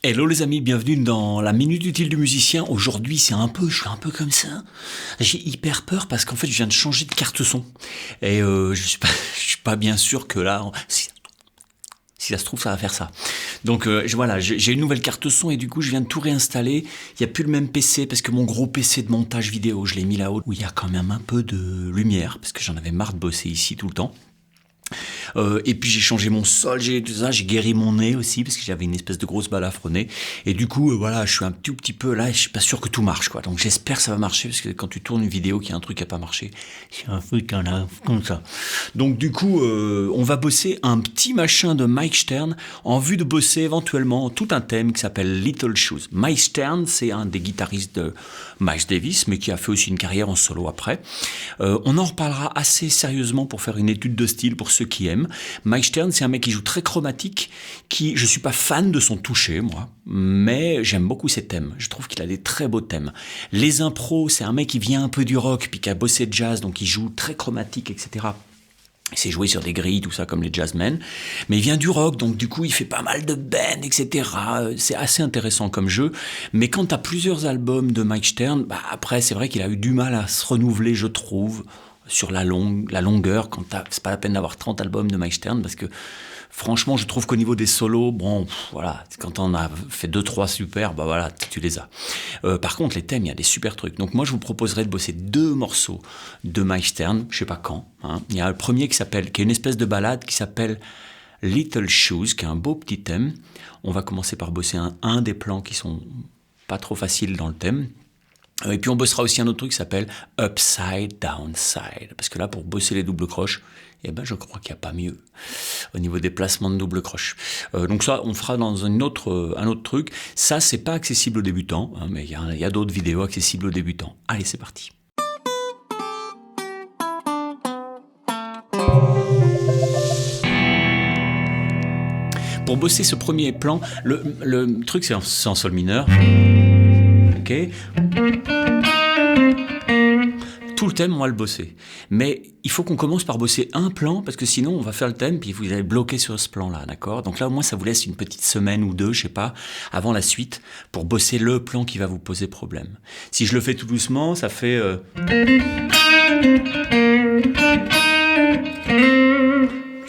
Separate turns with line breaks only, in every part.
Hello les amis, bienvenue dans la Minute Utile du Musicien. Aujourd'hui, je suis un peu comme ça. J'ai hyper peur parce qu'en fait, je viens de changer de carte son. Et je suis pas bien sûr que là, si ça se trouve, ça va faire ça. Donc voilà, j'ai une nouvelle carte son et du coup, je viens de tout réinstaller. Il n'y a plus le même PC parce que mon gros PC de montage vidéo, je l'ai mis là-haut où il y a quand même un peu de lumière parce que j'en avais marre de bosser ici tout le temps. Et puis j'ai changé mon sol, j'ai guéri mon nez aussi parce que j'avais une espèce de grosse balafre au nez. Et du coup, voilà, je suis un tout petit peu là et je suis pas sûr que tout marche, quoi. Donc j'espère que ça va marcher parce que quand tu tournes une vidéo qu'il y a un truc qui a pas marché, c'est un truc comme ça. Donc du coup, on va bosser un petit machin de Mike Stern en vue de bosser éventuellement tout un thème qui s'appelle Little Shoes. Mike Stern, c'est un des guitaristes de Miles Davis, mais qui a fait aussi une carrière en solo après. On en reparlera assez sérieusement pour faire une étude de style pour ceux qui aiment. Mike Stern, c'est un mec qui joue très chromatique, je suis pas fan de son toucher, moi, mais j'aime beaucoup ses thèmes. Je trouve qu'il a des très beaux thèmes. Les impros, c'est un mec qui vient un peu du rock, puis qui a bossé de jazz, donc il joue très chromatique, etc. Il s'est joué sur des grilles, tout ça, comme les jazzmen. Mais il vient du rock, donc du coup, il fait pas mal de bends, etc. C'est assez intéressant comme jeu. Mais quand t'as plusieurs albums de Mike Stern, après, c'est vrai qu'il a eu du mal à se renouveler, je trouve, sur la longueur. C'est pas la peine d'avoir 30 albums de Mike Stern, parce que franchement, je trouve qu'au niveau des solos, bon, voilà, quand on a fait 2-3 super, voilà, tu les as. Par contre, les thèmes, il y a des super trucs. Donc moi, je vous proposerais de bosser 2 morceaux de Mike Stern, je sais pas quand. Il y a le premier qui est une espèce de ballade qui s'appelle Little Shoes, qui est un beau petit thème. On va commencer par bosser un des plans qui sont pas trop faciles dans le thème. Et puis on bossera aussi un autre truc qui s'appelle Upside Downside. Parce que là, pour bosser les doubles croches, je crois qu'il n'y a pas mieux au niveau des placements de double croche. Donc ça, on fera dans un autre truc. Ça, c'est pas accessible aux débutants, mais il y a d'autres vidéos accessibles aux débutants. Allez, c'est parti. Pour bosser ce premier plan, le truc, c'est en sol mineur. Ok. Tout le thème, on va le bosser. Mais il faut qu'on commence par bosser un plan, parce que sinon, on va faire le thème, puis vous allez bloquer sur ce plan-là, d'accord? Donc là, au moins, ça vous laisse une petite semaine ou deux, je sais pas, avant la suite, pour bosser le plan qui va vous poser problème. Si je le fais tout doucement, ça fait...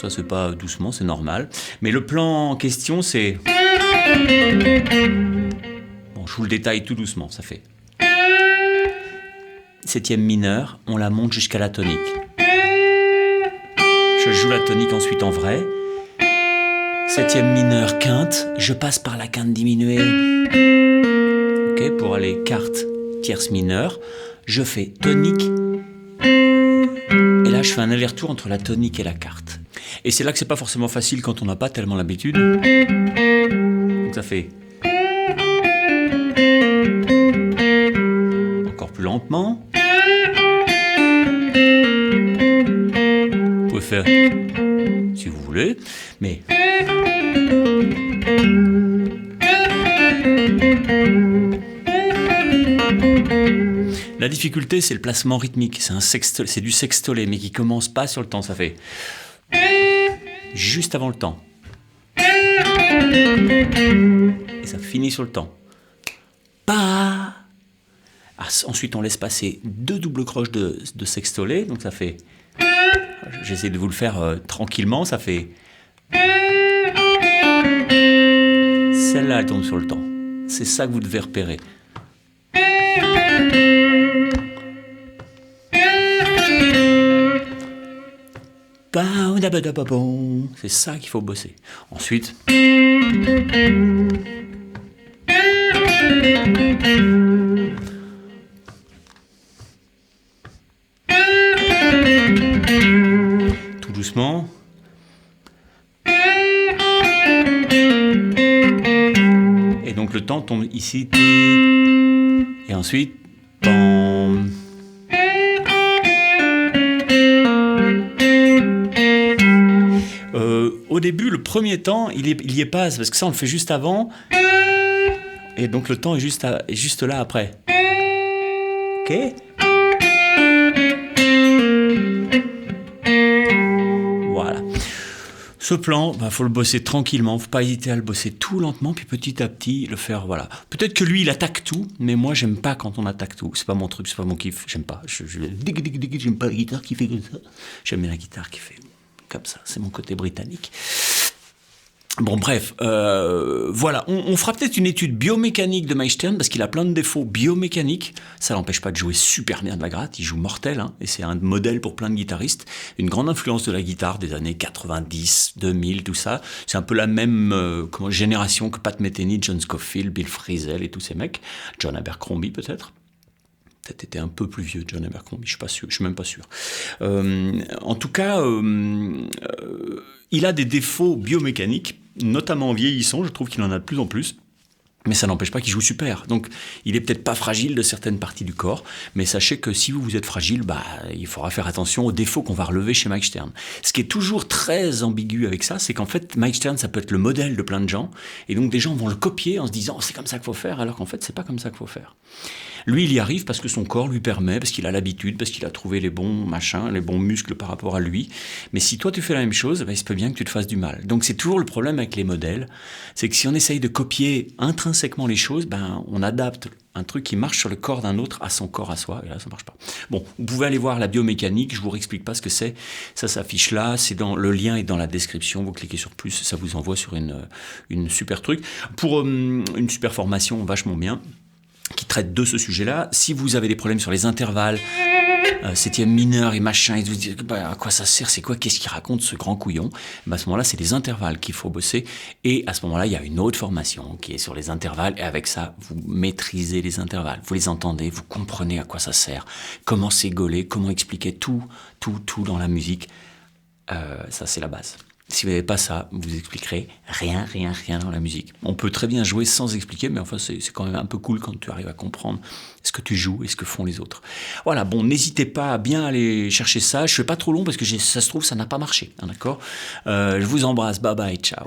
Ça, c'est pas doucement, c'est normal. Mais le plan en question, c'est... Bon, je vous le détaille tout doucement, ça fait... Septième mineur, on la monte jusqu'à la tonique. Je joue la tonique ensuite en vrai. Septième mineur, quinte, je passe par la quinte diminuée. Ok, pour aller quarte, tierce mineure, je fais tonique. Et là, je fais un aller-retour entre la tonique et la quarte. Et c'est là que c'est pas forcément facile quand on n'a pas tellement l'habitude. Donc ça fait... Encore plus lentement. Vous pouvez faire si vous voulez, mais... La difficulté, c'est le placement rythmique. C'est du sextolé, mais qui commence pas sur le temps. Ça fait... Juste avant le temps. Et ça finit sur le temps. Pas... Ensuite, on laisse passer 2 doubles croches de sextolé, donc ça fait... J'essaie de vous le faire tranquillement, ça fait... Celle-là, elle tombe sur le temps. C'est ça que vous devez repérer. C'est ça qu'il faut bosser. Ensuite... Tout doucement. Et donc le temps tombe ici. Et ensuite... Au début, le premier temps, il y est pas, parce que ça on le fait juste avant. Et donc le temps est juste là après. Ok ? Voilà. Ce plan, faut le bosser tranquillement, faut pas hésiter à le bosser tout lentement, puis petit à petit le faire, voilà. Peut-être que lui, il attaque tout, mais moi, j'aime pas quand on attaque tout. C'est pas mon truc, c'est pas mon kiff, j'aime pas. J'aime pas la guitare qui fait comme ça. J'aime bien la guitare qui fait comme ça, c'est mon côté britannique. Bon bref, voilà, on fera peut-être une étude biomécanique de Mike Stern parce qu'il a plein de défauts biomécaniques. Ça l'empêche pas de jouer super bien de la gratte, il joue mortel, hein, et c'est un modèle pour plein de guitaristes. Une grande influence de la guitare des années 90, 2000, tout ça. C'est un peu la même génération que Pat Metheny, John Scofield, Bill Frisell et tous ces mecs. John Abercrombie peut-être. Peut-être était un peu plus vieux, John Abercrombie, je suis pas sûr, je suis même pas sûr. En tout cas, il a des défauts biomécaniques, notamment en vieillissant, je trouve qu'il en a de plus en plus. Mais ça n'empêche pas qu'il joue super. Donc, il est peut-être pas fragile de certaines parties du corps, mais sachez que si vous êtes fragile, il faudra faire attention aux défauts qu'on va relever chez Mike Stern. Ce qui est toujours très ambigu avec ça, c'est qu'en fait, Mike Stern, ça peut être le modèle de plein de gens, et donc des gens vont le copier en se disant c'est comme ça qu'il faut faire, alors qu'en fait, c'est pas comme ça qu'il faut faire. Lui, il y arrive parce que son corps lui permet, parce qu'il a l'habitude, parce qu'il a trouvé les bons machins, les bons muscles par rapport à lui. Mais si toi, tu fais la même chose, il se peut bien que tu te fasses du mal. Donc, c'est toujours le problème avec les modèles. C'est que si on essaye de copier intrinsèquement les choses, on adapte un truc qui marche sur le corps d'un autre à son corps à soi, et là, ça marche pas. Bon, vous pouvez aller voir la biomécanique, je vous réexplique pas ce que c'est. Ça s'affiche là, le lien est dans la description, vous cliquez sur plus, ça vous envoie sur une super truc. Pour une super formation vachement bien, qui traite de ce sujet-là. Si vous avez des problèmes sur les intervalles, septième mineur et machin, et vous dites à quoi ça sert, c'est quoi, qu'est-ce qu'il raconte ce grand couillon, à ce moment-là, c'est les intervalles qu'il faut bosser. Et à ce moment-là, il y a une autre formation qui est sur les intervalles. Et avec ça, vous maîtrisez les intervalles. Vous les entendez, vous comprenez à quoi ça sert, comment c'est gaulé, comment expliquer tout dans la musique. Ça, c'est la base. Si vous n'avez pas ça, vous expliquerez rien dans la musique. On peut très bien jouer sans expliquer, mais enfin, c'est quand même un peu cool quand tu arrives à comprendre ce que tu joues et ce que font les autres. Voilà, bon, n'hésitez pas à bien aller chercher ça. Je ne fais pas trop long parce que ça se trouve, ça n'a pas marché, hein, d'accord ? Je vous embrasse, bye bye, ciao.